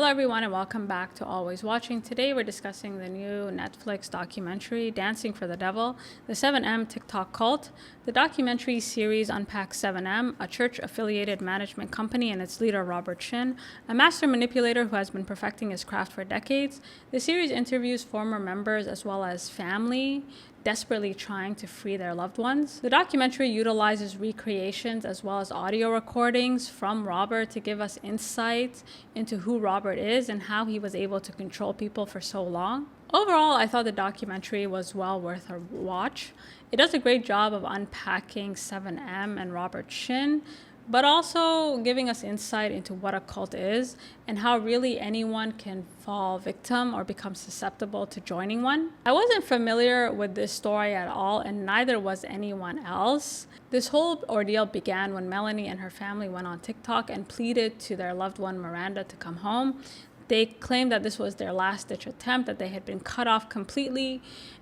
Hello everyone and welcome back to Always Watching. Today we're discussing the new Netflix documentary, Dancing for the Devil, the 7M TikTok cult. The documentary series unpacks 7M, a church-affiliated management company, and its leader Robert Shinn, a master manipulator who has been perfecting his craft for decades. The series interviews former members as well as family, desperately trying to free their loved ones. The documentary utilizes recreations as well as audio recordings from Robert to give us insight into who Robert is and how he was able to control people for so long. Overall, I thought the documentary was well worth a watch. It does a great job of unpacking 7M and Robert Shinn, but also giving us insight into what a cult is and how really anyone can fall victim or become susceptible to joining one. I wasn't familiar with this story at all, and neither was anyone else. This whole ordeal began when Melanie and her family went on TikTok and pleaded to their loved one Miranda to come home. They claimed that this was their last-ditch attempt, that they had been cut off completely,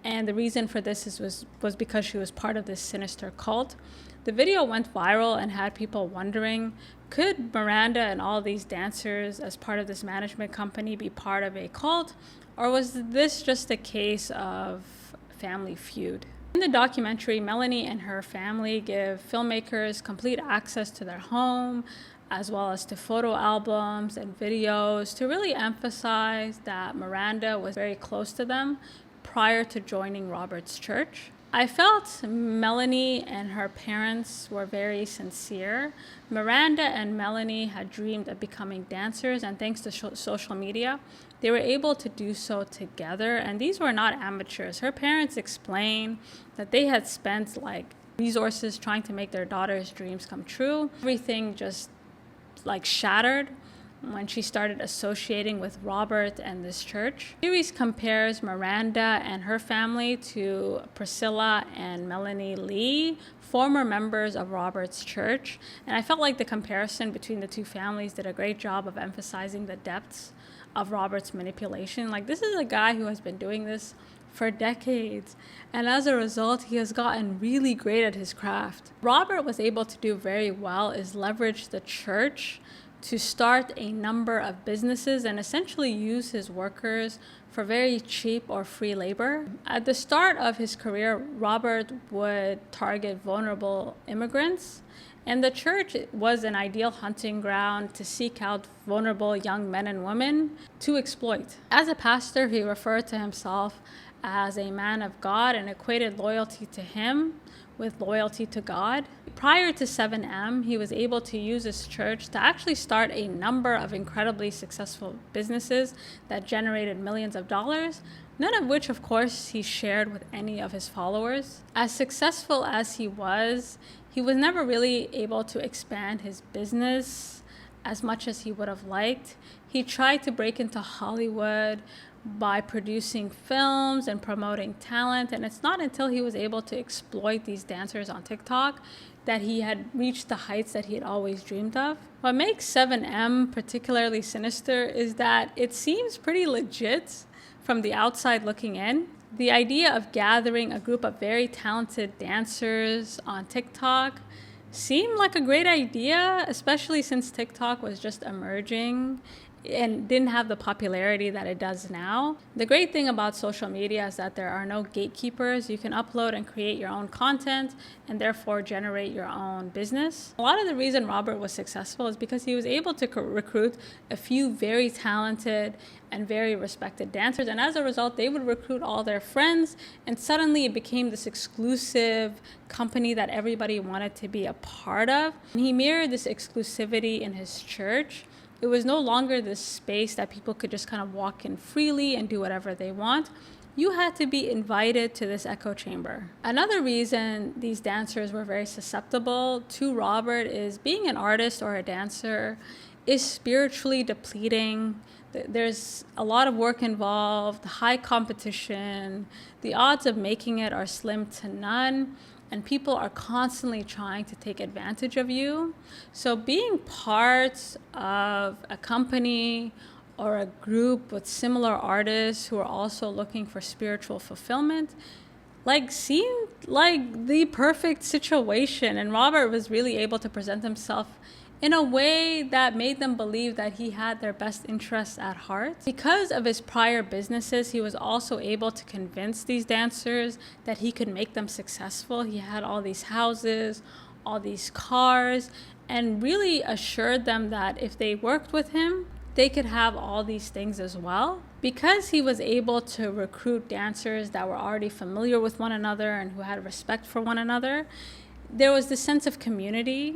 and the reason for this was because she was part of this sinister cult. The video went viral and had people wondering, could Miranda and all these dancers as part of this management company be part of a cult, or was this just a case of family feud? In the documentary, Melanie and her family give filmmakers complete access to their home, as well as to photo albums and videos to really emphasize that Miranda was very close to them prior to joining Robert's church. I felt Melanie and her parents were very sincere. Miranda and Melanie had dreamed of becoming dancers, and thanks to social media, they were able to do so together. And these were not amateurs. Her parents explained that they had spent resources trying to make their daughter's dreams come true. Everything just shattered when she started associating with Robert and this church. The series compares Miranda and her family to Priscilla and Melanie Lee, former members of Robert's church. And I felt like the comparison between the two families did a great job of emphasizing the depths of Robert's manipulation. This is a guy who has been doing this for decades, and as a result, he has gotten really great at his craft. Robert was able to do very well is leverage the church to start a number of businesses and essentially use his workers for very cheap or free labor. At the start of his career, Robert would target vulnerable immigrants, and the church was an ideal hunting ground to seek out vulnerable young men and women to exploit. As a pastor, he referred to himself as a man of God and equated loyalty to him with loyalty to God. Prior to 7M, he was able to use his church to actually start a number of incredibly successful businesses that generated millions of dollars, none of which, of course, he shared with any of his followers. As successful as he was never really able to expand his business as much as he would have liked. He tried to break into Hollywood by producing films and promoting talent, and it's not until he was able to exploit these dancers on TikTok that he had reached the heights that he had always dreamed of. What makes 7M particularly sinister is that it seems pretty legit from the outside looking in. The idea of gathering a group of very talented dancers on TikTok seemed like a great idea, especially since TikTok was just emerging and didn't have the popularity that it does now. The great thing about social media is that there are no gatekeepers. You can upload and create your own content and therefore generate your own business. A lot of the reason Robert was successful is because he was able to recruit a few very talented and very respected dancers, and as a result, they would recruit all their friends, and suddenly it became this exclusive company that everybody wanted to be a part of. And he mirrored this exclusivity in his church. It was no longer this space that people could just kind of walk in freely and do whatever they want. You had to be invited to this echo chamber. Another reason these dancers were very susceptible to Robert is being an artist or a dancer is spiritually depleting. There's a lot of work involved, high competition. The odds of making it are slim to none, and people are constantly trying to take advantage of you. So being part of a company or a group with similar artists who are also looking for spiritual fulfillment seemed like the perfect situation. And Robert was really able to present himself in a way that made them believe that he had their best interests at heart. Because of his prior businesses, he was also able to convince these dancers that he could make them successful. He had all these houses, all these cars, and really assured them that if they worked with him, they could have all these things as well. Because he was able to recruit dancers that were already familiar with one another and who had respect for one another, there was this sense of community.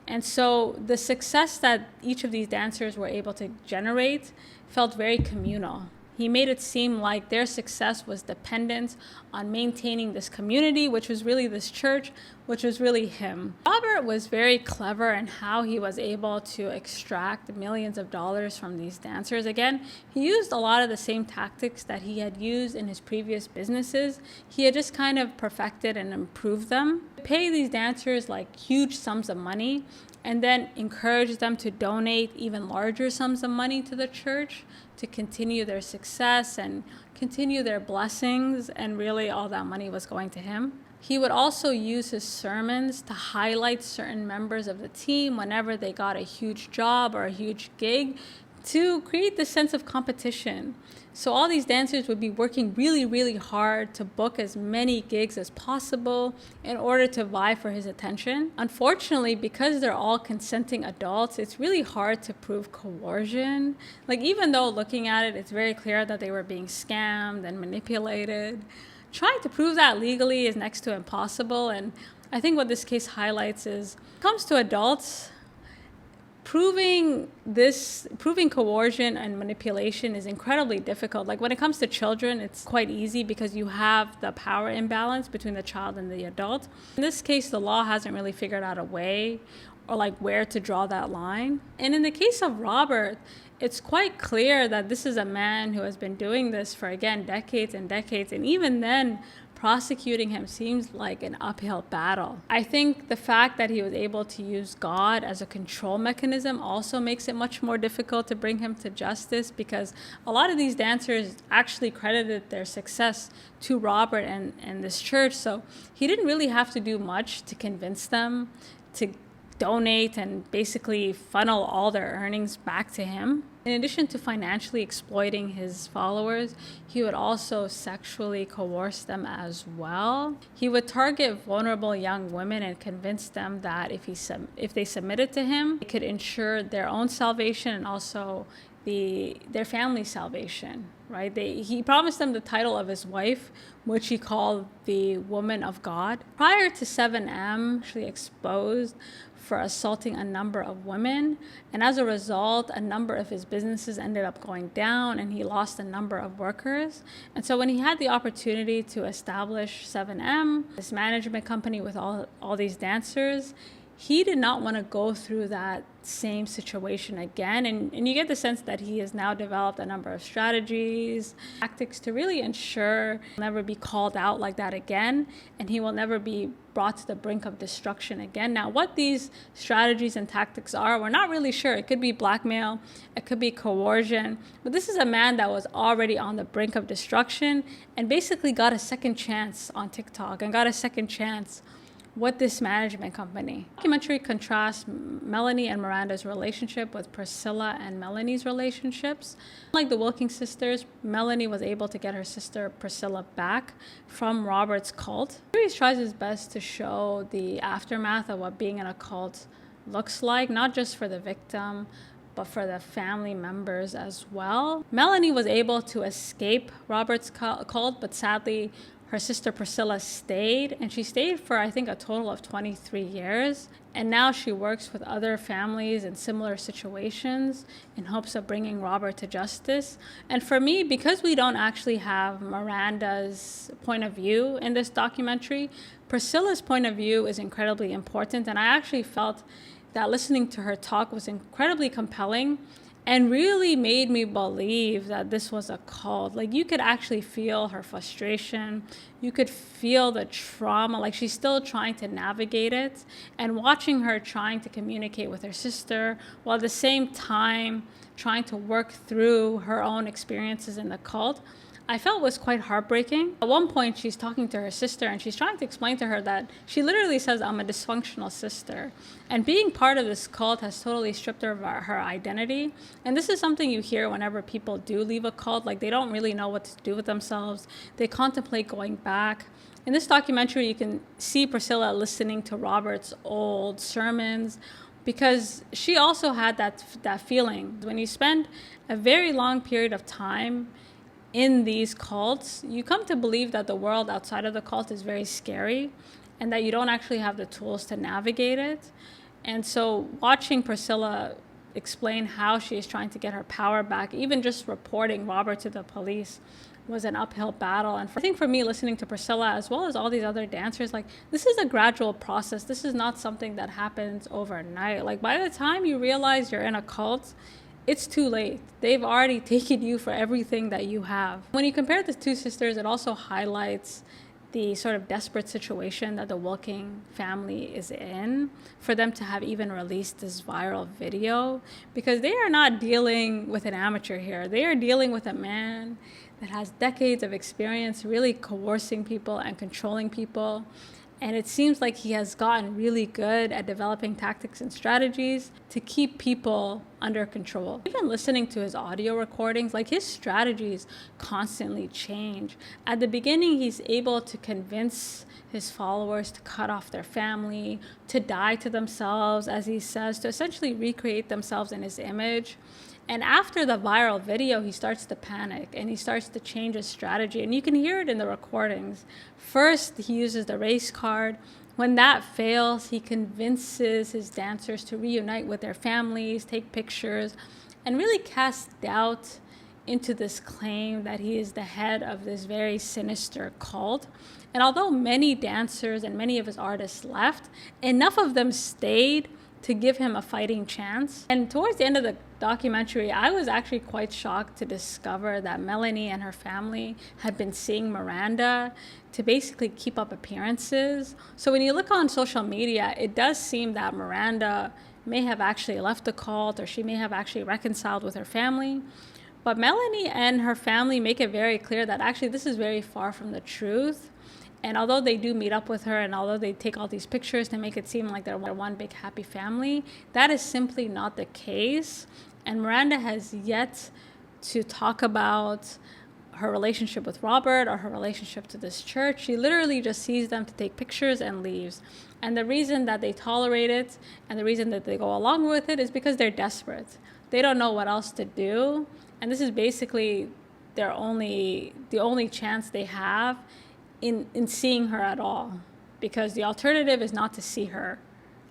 And so the success that each of these dancers were able to generate felt very communal. He made it seem like their success was dependent on maintaining this community, which was really this church, which was really him. Robert was very clever in how he was able to extract millions of dollars from these dancers. Again, he used a lot of the same tactics that he had used in his previous businesses. He had just kind of perfected and improved them. Pay these dancers like huge sums of money and then encourage them to donate even larger sums of money to the church to continue their success and continue their blessings, and really all that money was going to him. He would also use his sermons to highlight certain members of the team whenever they got a huge job or a huge gig, to create this sense of competition. So all these dancers would be working really, really hard to book as many gigs as possible in order to vie for his attention. Unfortunately, because they're all consenting adults, it's really hard to prove coercion. Like, even though looking at it, it's very clear that they were being scammed and manipulated, trying to prove that legally is next to impossible. And I think what this case highlights is, when it comes to adults, proving coercion and manipulation is incredibly difficult. Like, when it comes to children, it's quite easy because you have the power imbalance between the child and the adult. In this case, the law hasn't really figured out a way or like where to draw that line. And in the case of Robert, it's quite clear that this is a man who has been doing this for, again, decades and decades. And even then, prosecuting him seems like an uphill battle. I think the fact that he was able to use God as a control mechanism also makes it much more difficult to bring him to justice, because a lot of these dancers actually credited their success to Robert and this church. So he didn't really have to do much to convince them to donate and basically funnel all their earnings back to him. In addition to financially exploiting his followers, he would also sexually coerce them as well. He would target vulnerable young women and convince them that if they submitted to him, it could ensure their own salvation and also their family's salvation, right? He promised them the title of his wife, which he called the Woman of God. Prior to 7M, actually exposed for assaulting a number of women, and as a result, a number of his businesses ended up going down and he lost a number of workers. And so when he had the opportunity to establish 7M, this management company with all these dancers, he did not want to go through that same situation again. And you get the sense that he has now developed a number of strategies, tactics to really ensure he'll never be called out like that again, and he will never be brought to the brink of destruction again. Now, what these strategies and tactics are, we're not really sure. It could be blackmail, it could be coercion, but this is a man that was already on the brink of destruction and basically got a second chance on TikTok and got a second chance with this management company. The documentary contrasts Melanie and Miranda's relationship with Priscilla and Melanie's relationships. Like the Wilking sisters, Melanie was able to get her sister Priscilla back from Robert's cult. The series tries its best to show the aftermath of what being in a cult looks like, not just for the victim, but for the family members as well. Melanie was able to escape Robert's cult, but sadly, her sister Priscilla stayed, and she stayed for, I think, a total of 23 years. And now she works with other families in similar situations in hopes of bringing Robert to justice. And for me, because we don't actually have Miranda's point of view in this documentary, Priscilla's point of view is incredibly important. And I actually felt that listening to her talk was incredibly compelling and really made me believe that this was a cult. Like, you could actually feel her frustration. You could feel the trauma. Like, she's still trying to navigate it. And watching her trying to communicate with her sister while at the same time trying to work through her own experiences in the cult, I felt was quite heartbreaking. At one point, she's talking to her sister and she's trying to explain to her that she literally says, I'm a dysfunctional sister. And being part of this cult has totally stripped her of her identity. And this is something you hear whenever people do leave a cult. Like, they don't really know what to do with themselves. They contemplate going back. In this documentary, you can see Priscilla listening to Robert's old sermons, because she also had that feeling. When you spend a very long period of time in these cults, you come to believe that the world outside of the cult is very scary and that you don't actually have the tools to navigate it. And so watching Priscilla explain how she is trying to get her power back, even just reporting Robert to the police, was an uphill battle. And I think for me, listening to Priscilla as well as all these other dancers, like, this is a gradual process. This is not something that happens overnight. Like, by the time you realize you're in a cult, it's too late. They've already taken you for everything that you have. When you compare the two sisters, it also highlights the sort of desperate situation that the Wilking family is in for them to have even released this viral video, because they are not dealing with an amateur here. They are dealing with a man that has decades of experience really coercing people and controlling people. And it seems like he has gotten really good at developing tactics and strategies to keep people under control. Even listening to his audio recordings, like, his strategies constantly change. At the beginning, he's able to convince his followers to cut off their family, to die to themselves, as he says, to essentially recreate themselves in his image. And after the viral video, he starts to panic and he starts to change his strategy. And you can hear it in the recordings. First, he uses the race card. When that fails, he convinces his dancers to reunite with their families, take pictures, and really cast doubt into this claim that he is the head of this very sinister cult. And although many dancers and many of his artists left, enough of them stayed to give him a fighting chance. And towards the end of the documentary, I was actually quite shocked to discover that Melanie and her family had been seeing Miranda to basically keep up appearances. So when you look on social media, it does seem that Miranda may have actually left the cult, or she may have actually reconciled with her family. But Melanie and her family make it very clear that actually this is very far from the truth. And although they do meet up with her, and although they take all these pictures to make it seem like they're one big happy family, that is simply not the case. And Miranda has yet to talk about her relationship with Robert or her relationship to this church. She literally just sees them to take pictures and leaves. And the reason that they tolerate it and the reason that they go along with it is because they're desperate. They don't know what else to do. And this is basically the only chance they have in seeing her at all, because the alternative is not to see her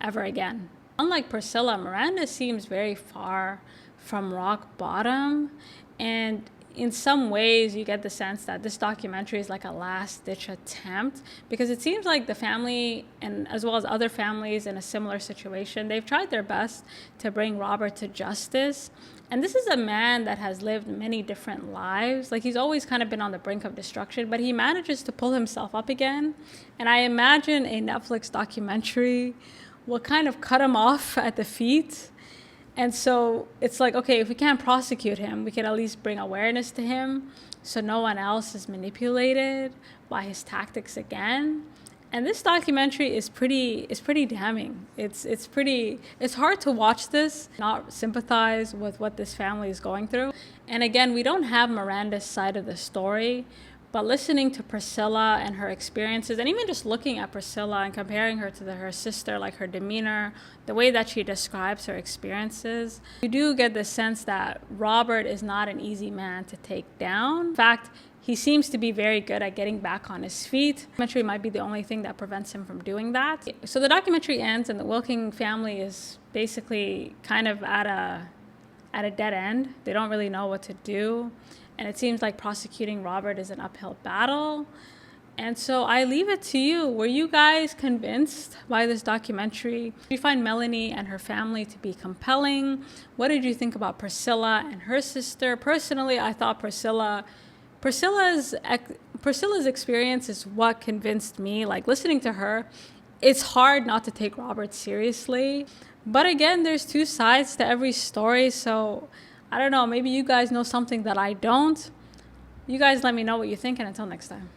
ever again. Unlike Priscilla, Miranda seems very far from rock bottom, and in some ways you get the sense that this documentary is like a last-ditch attempt, because it seems like the family, and as well as other families in a similar situation, they've tried their best to bring Robert to justice. And this is a man that has lived many different lives. Like, he's always kind of been on the brink of destruction, but he manages to pull himself up again. And I imagine a Netflix documentary will kind of cut him off at the feet. And so it's like, okay, if we can't prosecute him, we can at least bring awareness to him so no one else is manipulated by his tactics again. And this documentary is pretty damning. It's hard to watch this, not sympathize with what this family is going through. And again, we don't have Miranda's side of the story, but listening to Priscilla and her experiences, and even just looking at Priscilla and comparing her to her sister, like her demeanor, the way that she describes her experiences, you do get the sense that Robert is not an easy man to take down. In fact, he seems to be very good at getting back on his feet. The documentary might be the only thing that prevents him from doing that. So the documentary ends and the Wilking family is basically kind of at a dead end. They don't really know what to do. And it seems like prosecuting Robert is an uphill battle. And so I leave it to you. Were you guys convinced by this documentary? Did you find Melanie and her family to be compelling? What did you think about Priscilla and her sister? Personally, I thought Priscilla's experience is what convinced me. Like, listening to her, it's hard not to take Robert seriously. But again, there's two sides to every story. So I don't know, maybe you guys know something that I don't. You guys let me know what you think, and until next time.